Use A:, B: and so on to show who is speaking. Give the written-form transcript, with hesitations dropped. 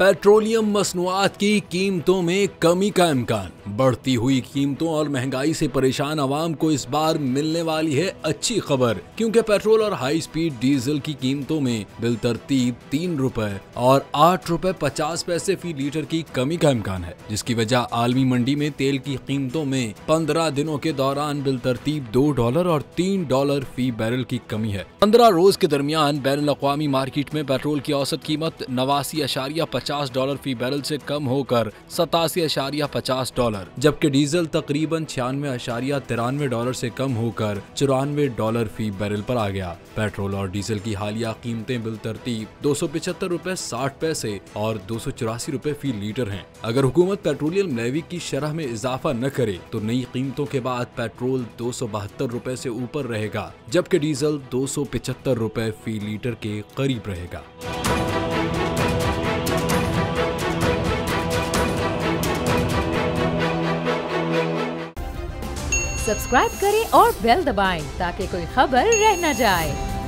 A: Petroleum मसनूआत की कीमतों में कमी का इम्कान। बढ़ती हुई कीमतों और महंगाई से परेशान आवाम को इस बार मिलने वाली है अच्छी खबर, क्योंकि पेट्रोल और हाई स्पीड डीजल की कीमतों में बिलतरतीब 3 रुपए और 8 रुपए 50 पैसे फी लीटर की कमी का इम्कान है, जिसकी वजह आलमी मंडी में तेल की कीमतों में 15 दिनों के दौरान बिलतरतीब $2 और $3 फी बैरल की कमी है। 15 रोज के दरमियान बैनुल अक़वामी मार्केट में पेट्रोल की औसत कीमत $89.50 फी बैरल से कम होकर $87.50, जबकि डीजल तकरीबन $96.93 से कम होकर $94 फी बैरल पर आ गया। पेट्रोल और डीजल की हालिया कीमतें बिलतरतीब $275.60 और $284 फी लीटर हैं। अगर हुकूमत पेट्रोलियम लेवी की शरह में इजाफा न करे तो नई कीमतों के बाद पेट्रोल $272 से ऊपर रहेगा, जबकि डीजल $275 फी लीटर के करीब रहेगा।
B: सब्सक्राइब करें और बेल दबाएं ताकि कोई खबर रह न जाए।